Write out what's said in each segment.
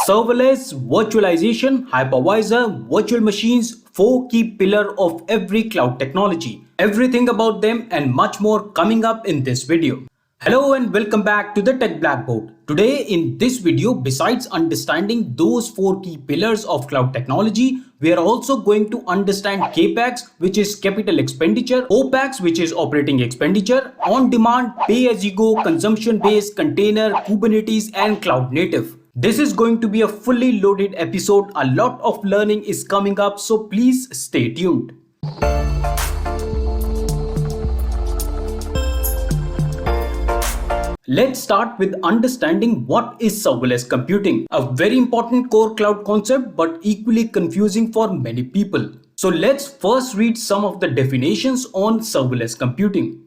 Serverless, virtualization, hypervisor, virtual machines, 4 key pillars of every cloud technology. Everything about them and much more coming up in this video. Hello and welcome back to the Tech Blackboard. Today in this video, besides understanding those 4 key pillars of cloud technology, we are also going to understand CapEX, which is Capital Expenditure, OpEX, which is Operating Expenditure, On-Demand, Pay-as-you-go, Consumption-based, Container, Kubernetes and Cloud Native. This is going to be a fully loaded episode. A lot of learning is coming up, so please stay tuned. Let's start with understanding what is serverless computing, a very important core cloud concept but equally confusing for many people. So let's first read some of the definitions on serverless computing.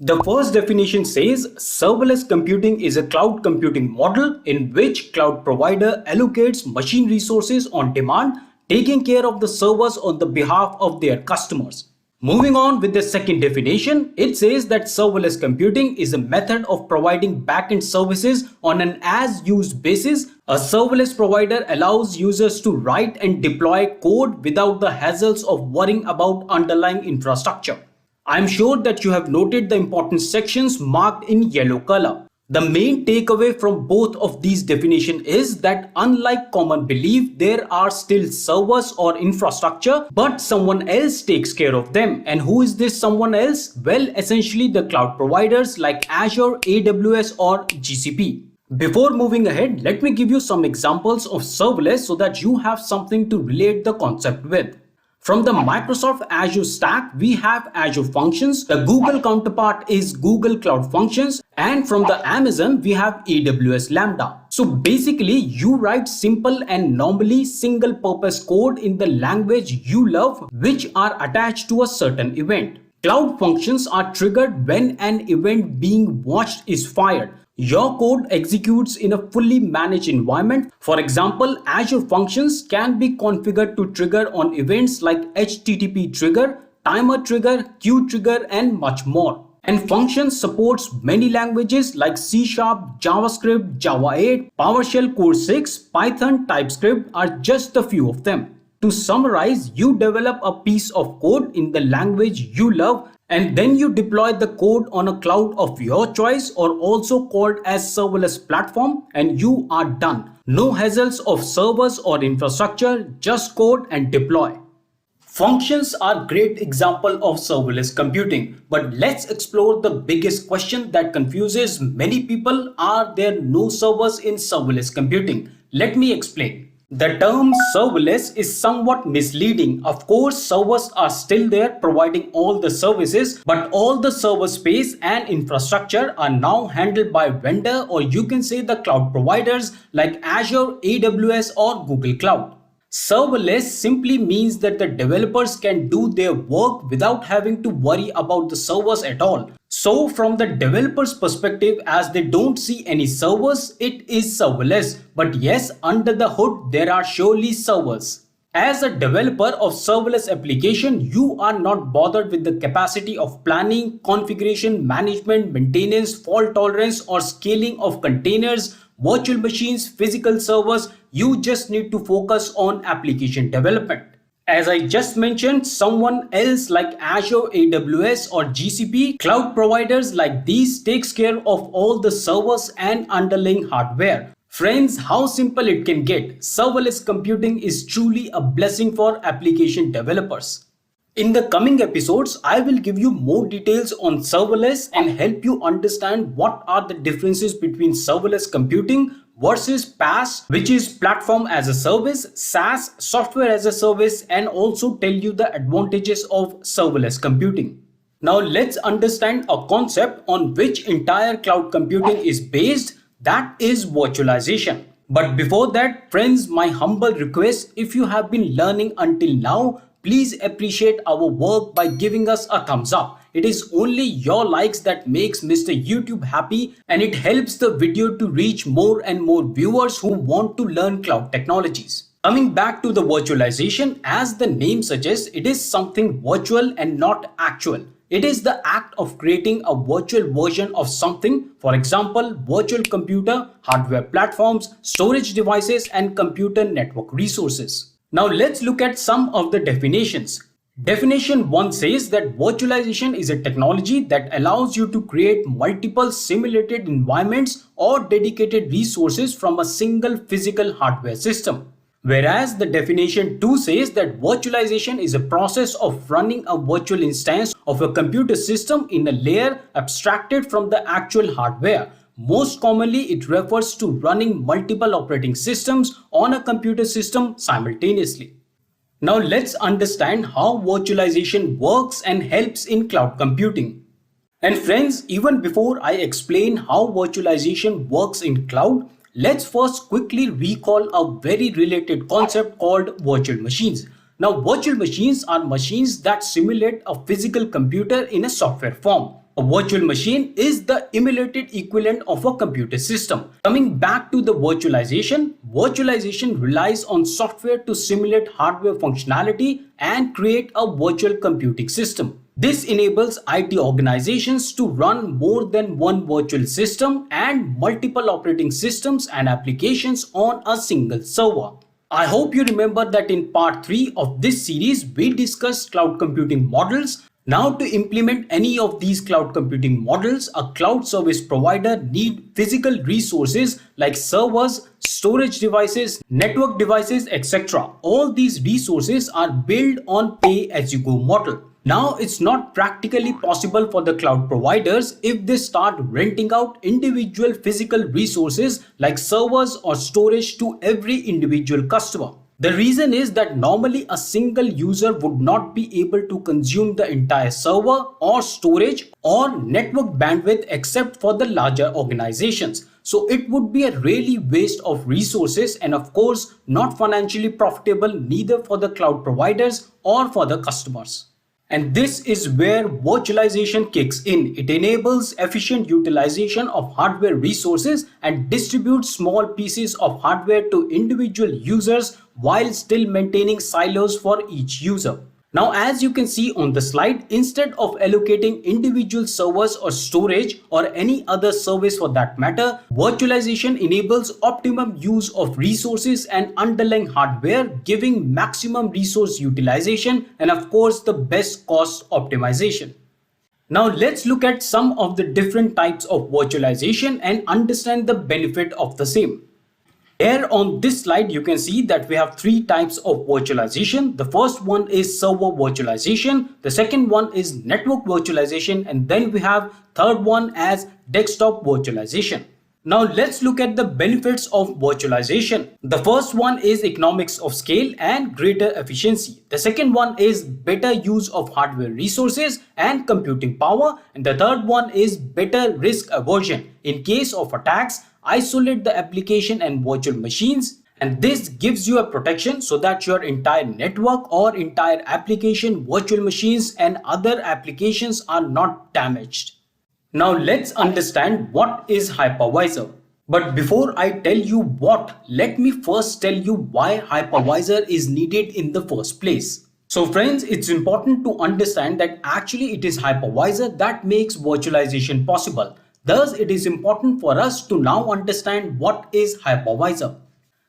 The first definition says serverless computing is a cloud computing model in which cloud provider allocates machine resources on demand, taking care of the servers on the behalf of their customers. Moving on with the second definition, it says that serverless computing is a method of providing backend services on an as-used basis. A serverless provider allows users to write and deploy code without the hassles of worrying about underlying infrastructure. I'm sure that you have noted the important sections marked in yellow color. The main takeaway from both of these definitions is that unlike common belief, there are still servers or infrastructure, but someone else takes care of them. And who is this someone else? Well, essentially the cloud providers like Azure, AWS or GCP. Before moving ahead, let me give you some examples of serverless so that you have something to relate the concept with. From the Microsoft Azure stack, we have Azure Functions. The Google counterpart is Google Cloud Functions. And from the Amazon, we have AWS Lambda. So basically, you write simple and normally single purpose code in the language you love, which are attached to a certain event. Cloud functions are triggered when an event being watched is fired. Your code executes in a fully managed environment. For example, Azure Functions can be configured to trigger on events like HTTP trigger, timer trigger, queue trigger, and much more. And Functions supports many languages like C#, JavaScript, Java 8, PowerShell Core 6, Python, TypeScript are just a few of them. To summarize, you develop a piece of code in the language you love and then you deploy the code on a cloud of your choice or also called as serverless platform and you are done. No hassles of servers or infrastructure, just code and deploy. Functions are great example of serverless computing, but let's explore the biggest question that confuses many people. Are there no servers in serverless computing? Let me explain. The term serverless is somewhat misleading. Of course, servers are still there providing all the services, but all the server space and infrastructure are now handled by vendor, or you can say the cloud providers like Azure, AWS or Google Cloud. Serverless simply means that the developers can do their work without having to worry about the servers at all. So from the developer's perspective, as they don't see any servers, it is serverless. But yes, under the hood, there are surely servers. As a developer of serverless application, you are not bothered with the capacity of planning, configuration, management, maintenance, fault tolerance or scaling of containers, virtual machines, physical servers. You just need to focus on application development. As I just mentioned, someone else like Azure, AWS or GCP, cloud providers like these takes care of all the servers and underlying hardware. Friends, how simple it can get. Serverless computing is truly a blessing for application developers. In the coming episodes, I will give you more details on serverless and help you understand what are the differences between serverless computing versus PaaS, which is platform as a service, SaaS, software as a service, and also tell you the advantages of serverless computing. Now let's understand a concept on which entire cloud computing is based, that is virtualization. But before that, friends, my humble request, if you have been learning until now, please appreciate our work by giving us a thumbs up. It is only your likes that makes Mr. YouTube happy and it helps the video to reach more and more viewers who want to learn cloud technologies. Coming back to the virtualization, as the name suggests, it is something virtual and not actual. It is the act of creating a virtual version of something, for example, virtual computer, hardware platforms, storage devices, and computer network resources. Now let's look at some of the definitions. Definition 1 says that virtualization is a technology that allows you to create multiple simulated environments or dedicated resources from a single physical hardware system. Whereas the definition 2 says that virtualization is a process of running a virtual instance of a computer system in a layer abstracted from the actual hardware. Most commonly, it refers to running multiple operating systems on a computer system simultaneously. Now let's understand how virtualization works and helps in cloud computing. And friends, even before I explain how virtualization works in cloud, let's first quickly recall a very related concept called virtual machines. Now, virtual machines are machines that simulate a physical computer in a software form. A virtual machine is the emulated equivalent of a computer system. Coming back to the virtualization, virtualization relies on software to simulate hardware functionality and create a virtual computing system. This enables IT organizations to run more than one virtual system and multiple operating systems and applications on a single server. I hope you remember that in part 3 of this series, we discussed cloud computing models. Now, to implement any of these cloud computing models, a cloud service provider needs physical resources like servers, storage devices, network devices, etc. All these resources are built on pay-as-you-go model. Now, it's not practically possible for the cloud providers if they start renting out individual physical resources like servers or storage to every individual customer. The reason is that normally a single user would not be able to consume the entire server or storage or network bandwidth except for the larger organizations. So it would be a really waste of resources and of course not financially profitable neither for the cloud providers or for the customers. And this is where virtualization kicks in. It enables efficient utilization of hardware resources and distributes small pieces of hardware to individual users while still maintaining silos for each user. Now, as you can see on the slide, instead of allocating individual servers or storage or any other service for that matter, virtualization enables optimum use of resources and underlying hardware, giving maximum resource utilization and of course the best cost optimization. Now let's look at some of the different types of virtualization and understand the benefit of the same. Here on this slide, you can see that we have 3 types of virtualization. The first one is server virtualization. The second one is network virtualization. And then we have third one as desktop virtualization. Now let's look at the benefits of virtualization. The first one is economics of scale and greater efficiency. The second one is better use of hardware resources and computing power. And the third one is better risk aversion. In case of attacks, isolate the application and virtual machines, and this gives you a protection so that your entire network or entire application, virtual machines and other applications are not damaged. Now let's understand what is hypervisor. But before I tell you what, let me first tell you why hypervisor is needed in the first place. So friends, it's important to understand that actually it is hypervisor that makes virtualization possible. Thus, it is important for us to now understand what is hypervisor.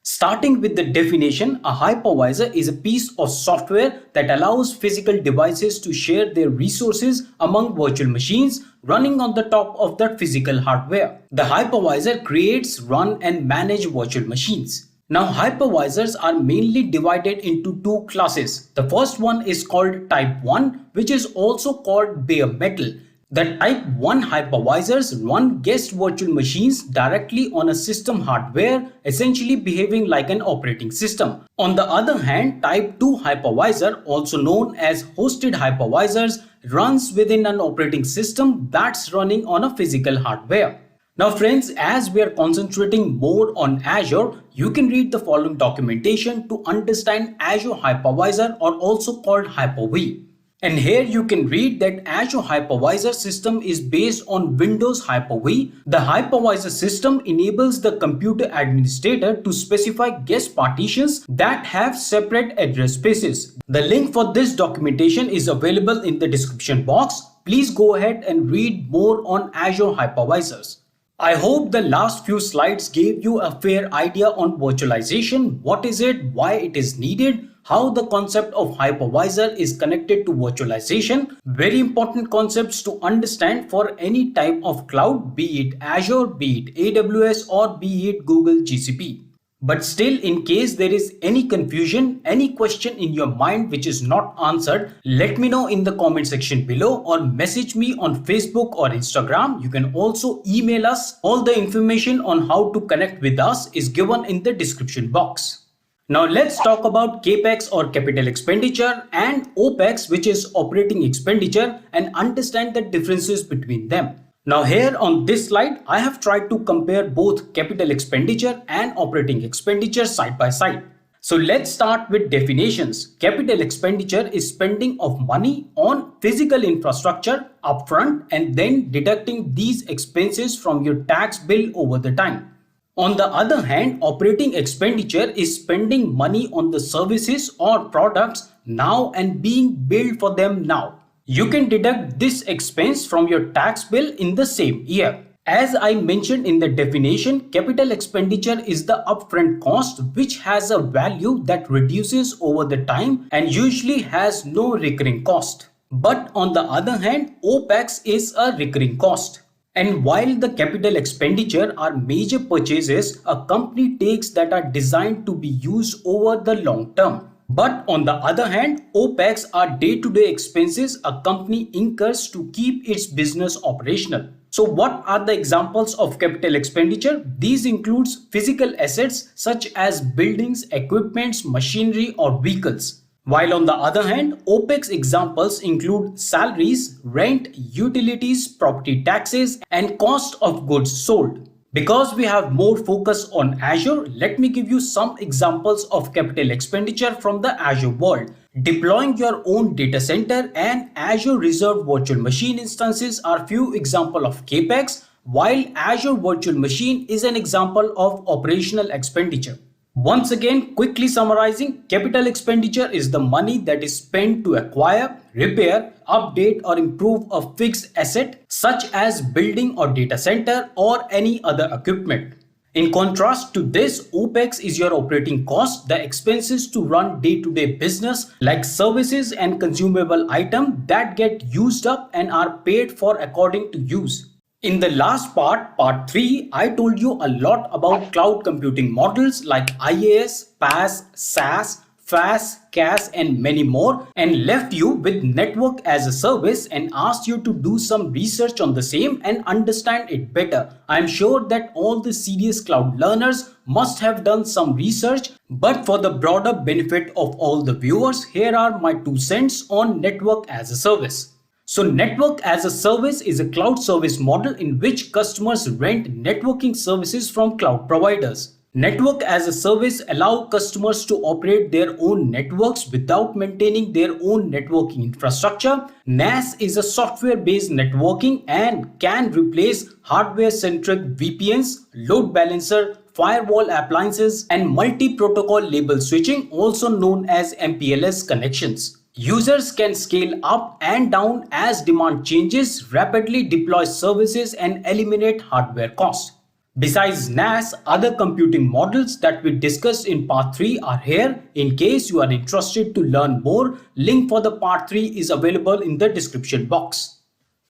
Starting with the definition, a hypervisor is a piece of software that allows physical devices to share their resources among virtual machines running on the top of that physical hardware. The hypervisor creates, run and manage virtual machines. Now, hypervisors are mainly divided into 2 classes. The first one is called type 1, which is also called bare metal. The type 1 hypervisors run guest virtual machines directly on a system hardware, essentially behaving like an operating system. On the other hand, type 2 hypervisor, also known as hosted hypervisors, runs within an operating system that's running on a physical hardware. Now friends, as we are concentrating more on Azure, you can read the following documentation to understand Azure Hypervisor, or also called Hyper-V. And here you can read that Azure Hypervisor system is based on Windows Hyper-V. The Hypervisor system enables the computer administrator to specify guest partitions that have separate address spaces. The link for this documentation is available in the description box. Please go ahead and read more on Azure Hypervisors. I hope the last few slides gave you a fair idea on virtualization. What is it, why it is needed, how the concept of hypervisor is connected to virtualization. Very important concepts to understand for any type of cloud, be it Azure, be it AWS, or be it Google GCP. But still, in case there is any confusion, any question in your mind which is not answered, let me know in the comment section below or message me on Facebook or Instagram. You can also email us. All the information on how to connect with us is given in the description box. Now let's talk about CapEx or capital expenditure and OpEx, which is operating expenditure, and understand the differences between them. Now here on this slide, I have tried to compare both capital expenditure and operating expenditure side by side. So let's start with definitions. Capital expenditure is spending of money on physical infrastructure upfront and then deducting these expenses from your tax bill over the time. On the other hand, operating expenditure is spending money on the services or products now and being billed for them now. You can deduct this expense from your tax bill in the same year. As I mentioned in the definition, capital expenditure is the upfront cost which has a value that reduces over the time and usually has no recurring cost. But on the other hand, OpEx is a recurring cost. And while the capital expenditure are major purchases a company takes that are designed to be used over the long term. But on the other hand, OpEx are day-to-day expenses a company incurs to keep its business operational. So what are the examples of capital expenditure? These includes physical assets such as buildings, equipments, machinery, or vehicles. While on the other hand, OpEx examples include salaries, rent, utilities, property taxes, and cost of goods sold. Because we have more focus on Azure, let me give you some examples of capital expenditure from the Azure world. Deploying your own data center and Azure reserved virtual machine instances are few examples of CapEx, while Azure virtual machine is an example of operational expenditure. Once again, quickly summarizing, capital expenditure is the money that is spent to acquire, repair, update, or improve a fixed asset such as building or data center or any other equipment. In contrast to this, OpEx is your operating cost, the expenses to run day-to-day business like services and consumable items that get used up and are paid for according to use. In the last part 3, I told you a lot about cloud computing models like IaaS, PaaS, SaaS, FaaS, CaaS, and many more, and left you with network as a service and asked you to do some research on the same and understand it better. I am sure that all the serious cloud learners must have done some research, but for the broader benefit of all the viewers, here are my 2 cents on network as a service. So network as a service is a cloud service model in which customers rent networking services from cloud providers. Network as a service allows customers to operate their own networks without maintaining their own networking infrastructure. NAS is a software-based networking and can replace hardware-centric VPNs, load balancer, firewall appliances, and multi-protocol label switching, also known as MPLS connections. Users can scale up and down as demand changes, rapidly deploy services, and eliminate hardware costs. Besides NAS, other computing models that we discussed in part 3 are here. In case you are interested to learn more, link for the part 3 is available in the description box.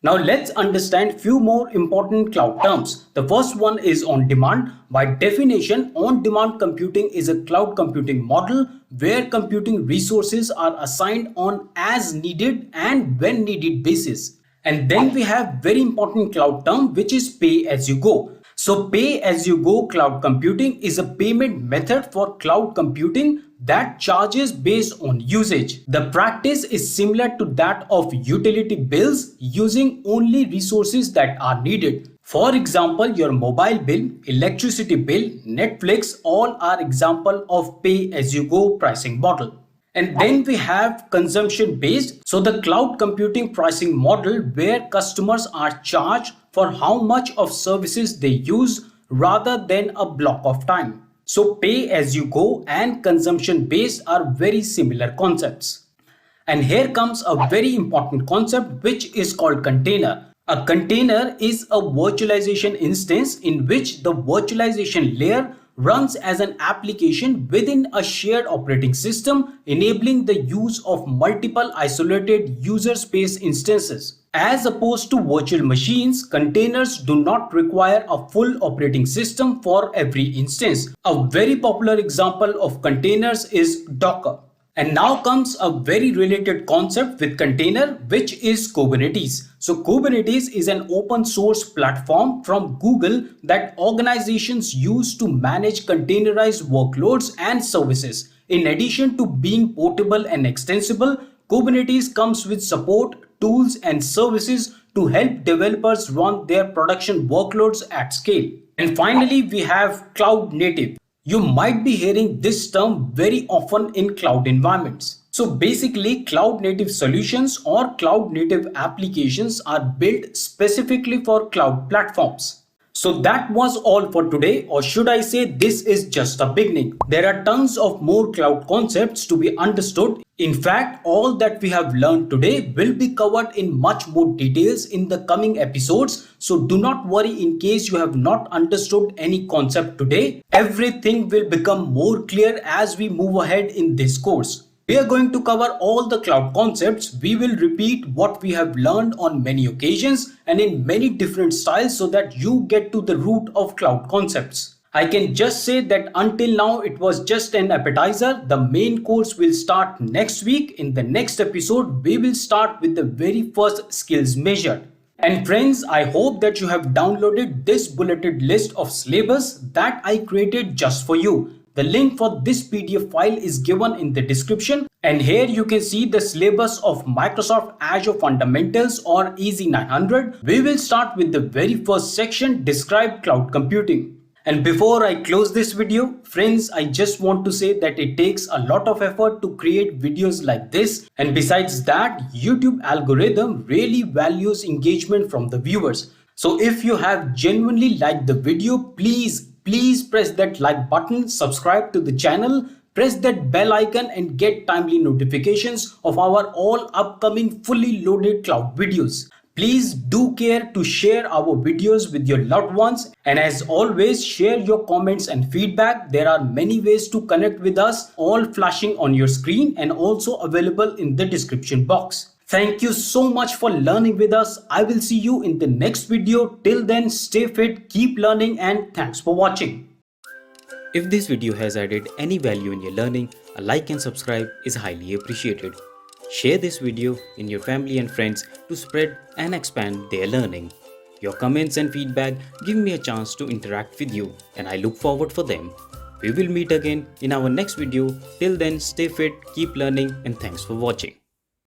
Now let's understand few more important cloud terms. The first one is on-demand. By definition, on-demand computing is a cloud computing model where computing resources are assigned on as needed and when needed basis. And then we have very important cloud term which is pay-as-you-go. So pay-as-you-go cloud computing is a payment method for cloud computing that charges based on usage. The practice is similar to that of utility bills, using only resources that are needed. For example, your mobile bill, electricity bill, Netflix, all are example of pay-as-you-go pricing model. And then we have consumption based. So the cloud computing pricing model where customers are charged for how much of services they use rather than a block of time. So pay as you go and consumption based are very similar concepts. And here comes a very important concept which is called container. A container is a virtualization instance in which the virtualization layer runs as an application within a shared operating system, enabling the use of multiple isolated user space instances. As opposed to virtual machines, containers do not require a full operating system for every instance. A very popular example of containers is Docker. And now comes a very related concept with container, which is Kubernetes. So Kubernetes is an open source platform from Google that organizations use to manage containerized workloads and services. In addition to being portable and extensible, Kubernetes comes with support, tools, and services to help developers run their production workloads at scale. And finally, we have cloud native. You might be hearing this term very often in cloud environments. So basically, cloud native solutions or cloud native applications are built specifically for cloud platforms. So that was all for today, or should I say this is just a beginning. There are tons of more cloud concepts to be understood. In fact, all that we have learned today will be covered in much more details in the coming episodes. So do not worry in case you have not understood any concept today. Everything will become more clear as we move ahead in this course. We are going to cover all the cloud concepts. We will repeat what we have learned on many occasions and in many different styles so that you get to the root of cloud concepts. I can just say that until now it was just an appetizer. The main course will start next week. In the next episode, we will start with the very first skills measured. And friends, I hope that you have downloaded this bulleted list of syllabus that I created just for you. The link for this PDF file is given in the description, and here you can see the syllabus of Microsoft Azure Fundamentals or AZ-900. We will start with the very first section, Describe Cloud Computing. And before I close this video, friends, I just want to say that it takes a lot of effort to create videos like this. And besides that, YouTube algorithm really values engagement from the viewers. So if you have genuinely liked the video, please press that like button, subscribe to the channel, press that bell icon and get timely notifications of our all upcoming fully loaded cloud videos. Please do care to share our videos with your loved ones, and as always, share your comments and feedback. There are many ways to connect with us, all flashing on your screen and also available in the description box. Thank you so much for learning with us. I will see you in the next video. Till then, stay fit, keep learning, and thanks for watching. If this video has added any value in your learning, a like and subscribe is highly appreciated. Share this video in your family and friends to spread and expand their learning. Your comments and feedback give me a chance to interact with you, and I look forward for them. We will meet again in our next video. Till then, stay fit, keep learning, and thanks for watching.